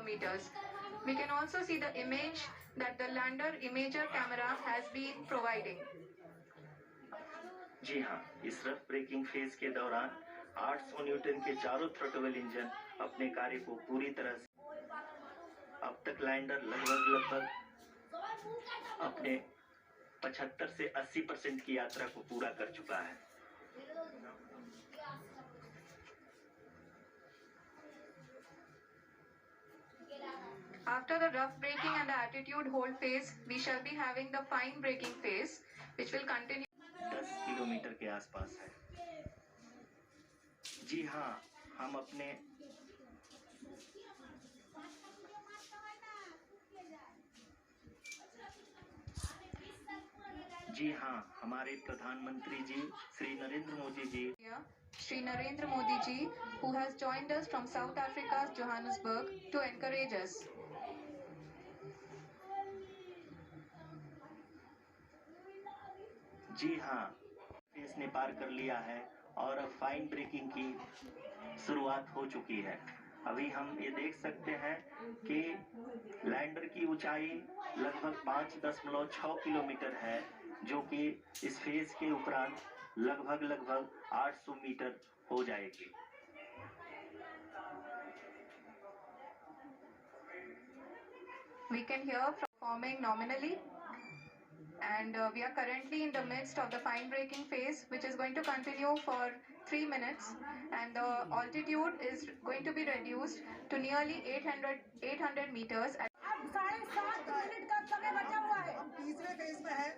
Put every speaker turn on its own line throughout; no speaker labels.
kilometers. We can also see the image that the lander imager camera has been providing.
जी हाँ, इस rough breaking phase के दौरान 800 Newton के चारों throttle engine अपने कार्य को पूरी तरह से अब तक लैंडर लगभग अपने 75 से 80% की यात्रा को पूरा कर चुका है।
After the rough braking and the attitude hold phase, we shall be having the fine braking phase, which will continue
10 kilometre के आसपास है। जी हाँ, हम अपने जी हाँ, हमारे प्रधानमंत्री जी Shri Narendra Modi ji
Shri Narendra Modi ji, who has joined us from South Africa's Johannesburg to encourage us.
जी हाँ, फेस ने पार कर लिया है और अब फाइन ब्रेकिंग की शुरुआत हो चुकी है। अभी हम ये देख सकते हैं कि लैंडर की ऊंचाई लगभग 5.6 किलोमीटर है, जो कि इस फेज के उपरांत लगभग 800 मीटर हो जाएगी।
We can hear from forming nominally, and we are currently in the midst of the fine braking phase, which is going to continue for 3 minutes, and the altitude is going to be reduced to nearly 800 meters.
अब 7.5 minute का समय बचा हुआ है।
हम तीसरे phase में हैं।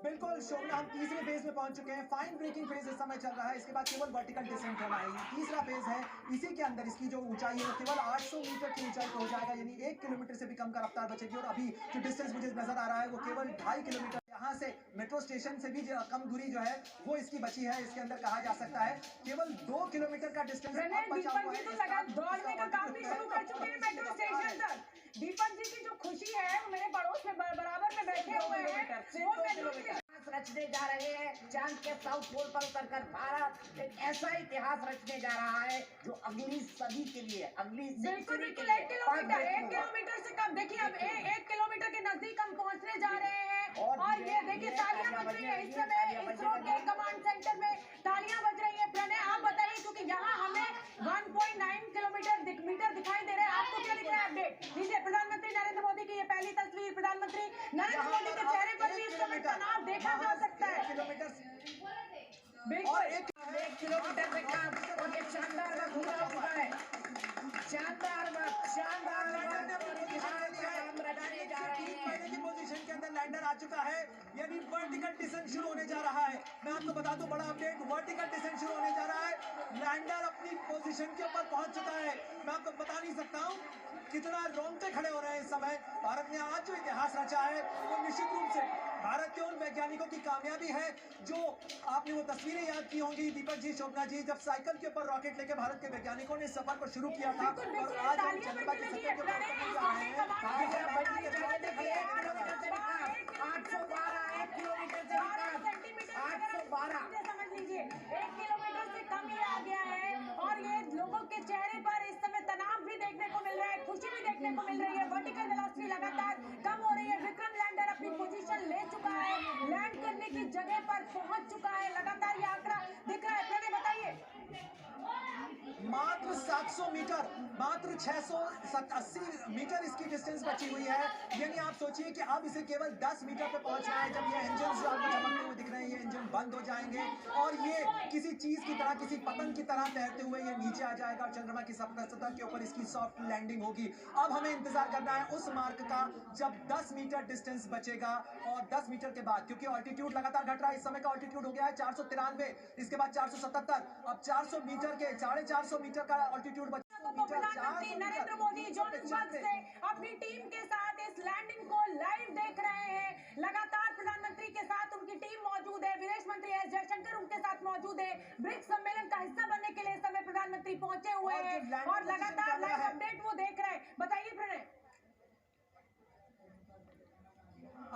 बिल्कुल शोभना, हम तीसरे फेज में पहुंच चुके हैं। फाइन ब्रेकिंग फेज इस समय चल रहा है, इसके बाद केवल वर्टिकल डिसेंट होना है। तीसरा फेज है, इसी के अंदर इसकी जो ऊंचाई है वो केवल 800 मीटर की ऊंचाई पर हो जाएगा, यानी 1 किलोमीटर से भी कम का रफ्तार बचेगी। और अभी जो डिस्टेंस मुझे नजर आ रहा है वो केवल 2.5 किलोमीटर, यहाँ से मेट्रो स्टेशन से भी कम दूरी जो है वो इसकी बची है। इसके अंदर कहा जा सकता है केवल 2 किलोमीटर का डिस्टेंस बचा हुआ है।
तो लगा दौड़ने का काम भी शुरू कर चुके हैं मेट्रो स्टेशन तक। दीपक जी की जो खुशी है वो मेरे पड़ोस में बराबर में बैठे हुए हैं, वो मेट्रो
रचने जा रहे हैं। चांद के साउथ पोल पर उतरकर भारत एक ऐसा इतिहास रचने जा रहा है जो अगली सदी के लिए, अगली
बिल्कुल 1 किलोमीटर से कम। देखिए अब 1 किलोमीटर के नजदीक हम पहुंचने जा रहे हैं और ये देखिए तालियां बज रही है। इस समय इसरो के कमांड सेंटर में तालियां बज रही है। प्रणय आप बताइए, क्योंकि यहाँ हमें 1.9 किलोमीटर दिखाई दे रहे हैं। आपको क्या दिख रहा है अपडेट लीजिए। प्रधानमंत्री नरेंद्र मोदी की ये पहली तस्वीर। प्रधानमंत्री नरेंद्र मोदी के चेहरे पर भी इस समय तनाव देखा जा सकता है।
बिल्कुल 1 किलोमीटर से कम और ये शानदार वक्त पूरा हो चुका है। शानदार
पोजीशन के अंदर लैंडर आ चुका है, यानी वर्टिकल डिसेंट शुरू होने जा रहा है। मैं आपको बता दूं, बड़ा अपडेट, वर्टिकल डिसेंट शुरू होने जा रहा है। लैंडर अपनी पोजीशन के ऊपर पहुंच चुका है। मैं आपको बता नहीं सकता हूं कितना रोंगटे खड़े हो रहे हैं इस समय। भारत ने आज जो इतिहास रचा है वो निश्चित रूप से भारत के उन वैज्ञानिकों की कामयाबी है जो आपने वो तस्वीरें याद की होंगी, दीपक जी, शोभना जी, जब साइकिल के ऊपर रॉकेट लेके भारत के वैज्ञानिकों ने इस सफर को शुरू किया था। और आज हम चंद्रमा की सतह के ऊपर उतरने जा रहे हैं।
812
समझ लीजिए 1 किलोमीटर से कम ही आ गया है। और ये लोगों के चेहरे पर इस समय तनाव भी देखने को मिल रहा है, खुशी भी देखने को मिल रही है। वर्टिकल वेलोसिटी लगातार कम हो रही है। विक्रम लैंडर अपनी पोजीशन ले चुका है, लैंड करने की जगह पर पहुंच चुका है। लगातार ये आंकड़ा दिख रहा है। प्रणय बताइए।
मात्र 700 मीटर, मात्र 680 मीटर इसकी डिस्टेंस बची हुई है। यानी आप सोचिए कि अब इसे केवल 10 मीटर पे पहुंचना है। जब ये इंजन आपको चमकते हुए दिख रहे हैं, ये इंजन बंद हो जाएंगे और ये किसी चीज की तरह, किसी पतंग की तरह तैरते हुए ये नीचे आ जाएगा और चंद्रमा की सतह के ऊपर इसकी सॉफ्ट लैंडिंग होगी। अब हमें इंतजार करना है उस मार्क का जब 10 मीटर डिस्टेंस बचेगा। और 10 मीटर के बाद, क्योंकि ऑल्टीट्यूड लगातार घट रहा है, इस समय का ऑल्टीट्यूड हो गया है 493, इसके बाद 477, अब 400 मीटर के 450 मीटर का ऑल्टीट्यूड बचा।
प्रधानमंत्री नरेंद्र मोदी जोहान्सबर्ग से अपनी टीम के साथ इस लैंडिंग को लाइव देख रहे हैं। लगातार प्रधानमंत्री के साथ उनकी टीम मौजूद है। विदेश मंत्री एस जयशंकर उनके साथ मौजूद है। ब्रिक्स सम्मेलन का हिस्सा बनने के लिए इस समय प्रधानमंत्री पहुंचे हुए हैं और लगातार लाइव अपडेट वो देख रहे हैं। बताइए प्रणय।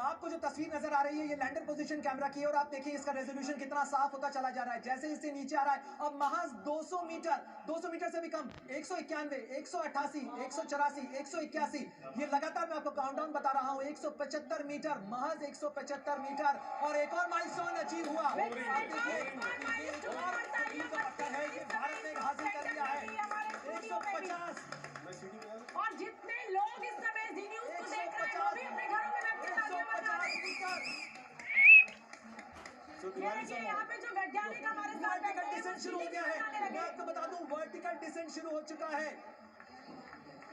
आपको आपको जो तस्वीर नजर आ रही है ये लैंडर पोजीशन कैमरा की है और आप देखिए इसका रेजोल्यूशन कितना साफ होता चला जा रहा है। जैसे इससे नीचे आ रहा है अब महज 200 मीटर से भी कम, 191, 188, 184, 181, ये लगातार मैं आपको काउंटडाउन बता रहा हूं। 175 मीटर, महज 175 मीटर और एक और माइलस्टोन अचीव हुआ। आप देखिए एक और पत्थर है, ये भारत ने हासिल कर लिया है 150।
और जितने लोग इस समय जी न्यूज़ को देख रहे हैं वो भी अपने घरों में बैठ के तालियां बजा रहे हैं। ये देखिए यहाँ पे जो वैज्ञानिक हमारे साथ बैठे
वर्टिकल
हैं वो
डिसेंट शुरू हो गया है। मैं आपको बता दूं वर्टिकल डिसेंट शुरू हो चुका है।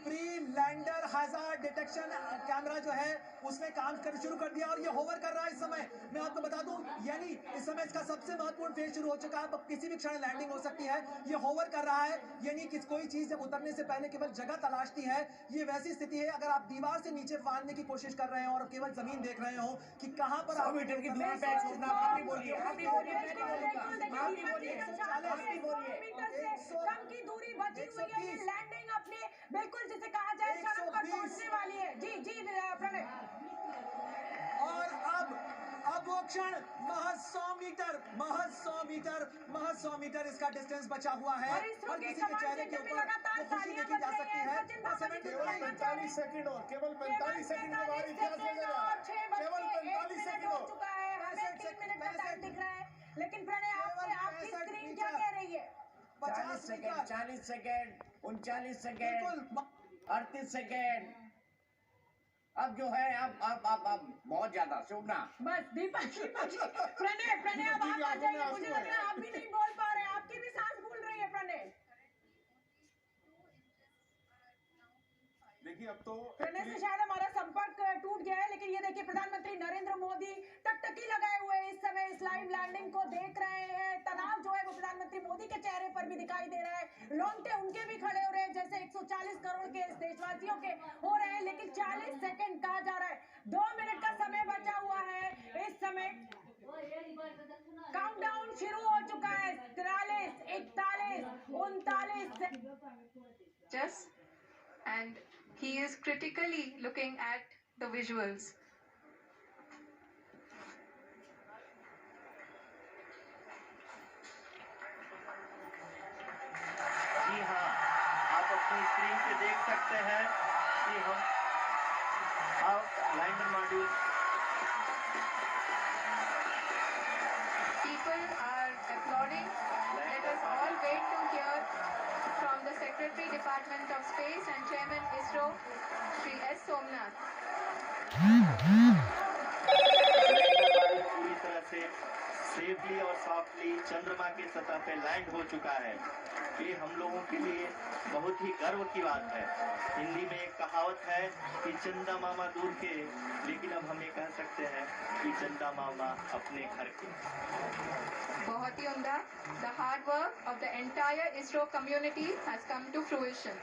Pre lander hazard detection camera जो है उसने काम शुरू कर दिया और ये होवर कर रहा है इस समय। मैं आपको बता दूं यानी इस समय इसका सबसे महत्वपूर्ण फेज शुरू हो चुका है। अब किसी भी क्षण लैंडिंग हो सकती है। ये होवर कर रहा है यानी कि कोई चीज जब उतरने से पहले केवल जगह तलाशती है। ये वैसी स्थिति है अगर आप दीवार से नीचे फाड़ने की कोशिश कर रहे हो और केवल जमीन देख रहे हो कि कहां पर
100 मीटर की दूरी पे छोड़ना। आप भी बोलिए, आप भी बोलिए, मैं नहीं बोलूंगा, आप भी बोलिए, आप भी बोलिए।
मीटर से कम की दूरी बची हुई है। ये लैंडिंग अपने बिल्कुल जिसे कहा जाए चरम पर पहुंचने वाली है। जी जी प्रणय।
और अब वो क्षण महज 100 मीटर इसका डिस्टेंस बचा हुआ है
और इसरो के
किसी के चेहरे के ऊपर
लगातार
खुशी
तालियां
देखी जा
बज
सकती
रही
है।
हैं। सचिन बाबा जी
45 सेकंड और केवल 45 सेकंड के बाद इतिहास में
और 6 बज
केवल
के 1
45
मिनट
सेकंड
हो
और
चुका है। हमें 3 मिनट का टाइम दिख रहा है लेकिन प्रणय आपकी स्क्रीन क्या कह रही है?
40 सेकंड, 40 सेकंड, 39 सेकंड,
बिल्कुल
38 सेकंड। अब जो है अब बहुत ज्यादा शोभना।
बस दीपक प्रणय अब आप आ जाइए। मुझे लग रहा है आप भी नहीं बोल पा रहे हैं। आपकी भी सांस फूल रही है प्रणय।
देखिए अब तो
प्रणय से शायद हमारा संपर्क टूट गया है लेकिन ये देखिए प्रधानमंत्री नरेंद्र मोदी टकटकी लगाए हुए इस समय इस लाइव लैंडिंग को देख रहे हैं। तनाव जो है वो प्रधानमंत्री मोदी के चेहरे पर भी दिखाई दे रहा है। रोंगटे उनके भी खड़े हो रहे हैं जैसे 140 करोड़ के इस देशवासियों के हो रहे हैं। लेकिन 40 सेकंड कहा जा रहा है। 2 मिनट का समय बचा हुआ है। इस समय काउंटडाउन शुरू हो चुका है। 43, 41, 39।
Just and he is critically looking at the visuals.
जी हाँ, आप अपनी स्क्रीन पे देख सकते हैं कि हम lander module
People are applauding. Let us all wait to hear from the Secretary Department of Space and Chairman ISRO, Shri S. Somnath.
पूरी तरह से सेफली और सॉफ्टली चंद्रमा की सतह पे लैंड हो चुका है। ये हम लोगों के लिए बहुत ही गर्व की बात है। हिंदी में एक कहावत है कि चंदा मामा दूर के, लेकिन अब हम ये कह सकते हैं कि चंदा मामा अपने घर के।
बहुत ही उम्दा. The hard work of the entire ISRO community has come to fruition.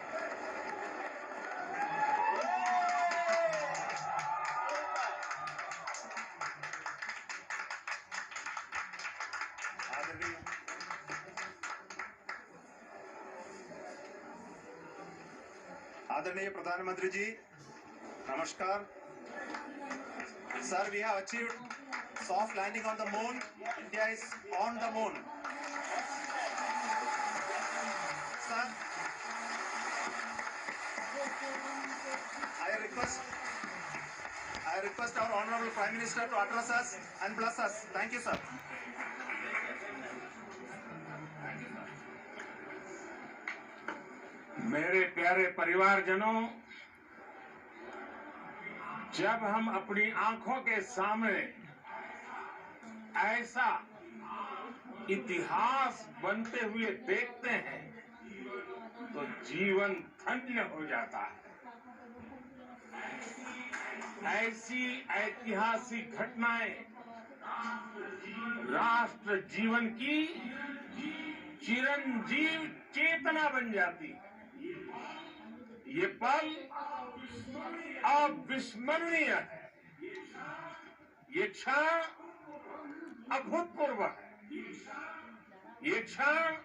आदरणीय प्रधानमंत्री जी, नमस्कार। Sir, we have achieved soft landing on the moon. India is on the moon. Sir, I request our Honorable Prime Minister to address us and bless us. Thank you, sir.
मेरे प्यारे परिवारजनों, जब हम अपनी आंखों के सामने ऐसा इतिहास बनते हुए देखते हैं तो जीवन धन्य हो जाता है। ऐसी ऐतिहासिक घटनाएं राष्ट्र जीवन की चिरंजीव चेतना बन जाती है। ये पल अविस्मरणीय है। ये क्षण अभूतपूर्व है। ये क्षण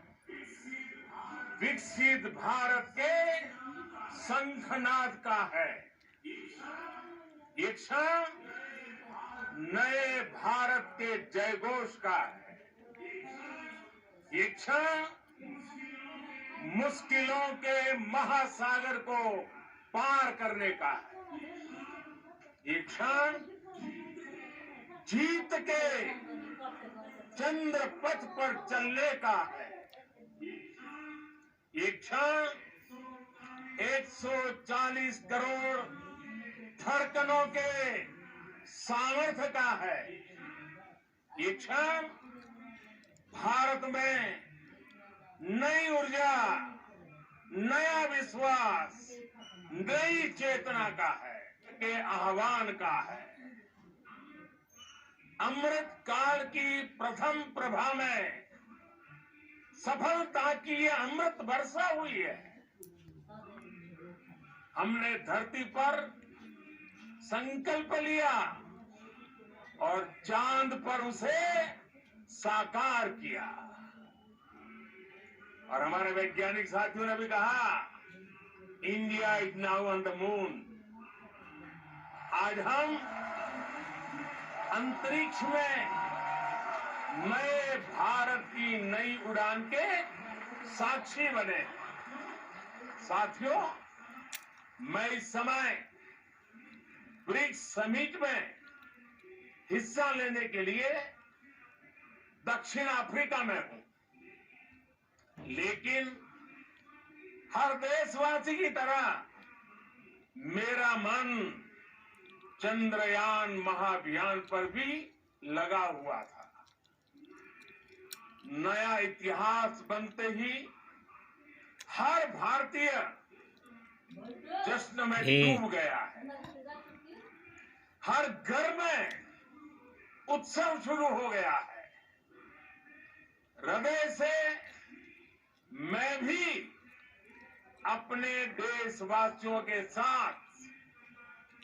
विकसित भारत के शंखनाद का है। ये क्षण नए भारत के जयघोष का है। ये क्षण मुश्किलों के महासागर को पार करने का है। ये क्षण जीत के चंद्र पथ पर चलने का है। ये क्षण 140 करोड़ धड़कनों के सामर्थ्य का है। ये क्षण भारत में नई ऊर्जा, नया विश्वास, नई चेतना का है, के आह्वान का है। अमृत काल की प्रथम प्रभा में सफलता की ये अमृत वर्षा हुई है। हमने धरती पर संकल्प लिया और चांद पर उसे साकार किया। और हमारे वैज्ञानिक साथियों ने भी कहा, India is now on the moon. आज हम अंतरिक्ष में नए भारत की नई उड़ान के साक्षी बने। साथियों, मैं इस समय ब्रिक्स समिट में हिस्सा लेने के लिए दक्षिण अफ्रीका में हूं, लेकिन हर देशवासी की तरह मेरा मन चंद्रयान महाअभियान पर भी लगा हुआ था। नया इतिहास बनते ही हर भारतीय जश्न में डूब गया है। हर घर में उत्सव शुरू हो गया है। हृदय से मैं भी अपने देशवासियों के साथ,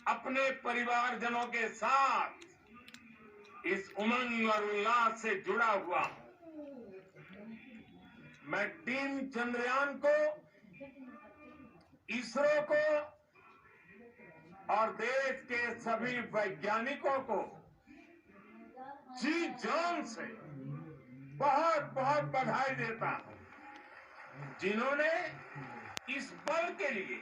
अपने परिवारजनों के साथ इस उमंग और उल्लास से जुड़ा हुआ हूं। मैं टीम चंद्रयान को, इसरो को और देश के सभी वैज्ञानिकों को जी जान से बहुत बहुत बधाई देता हूं, जिन्होंने इस पल के लिए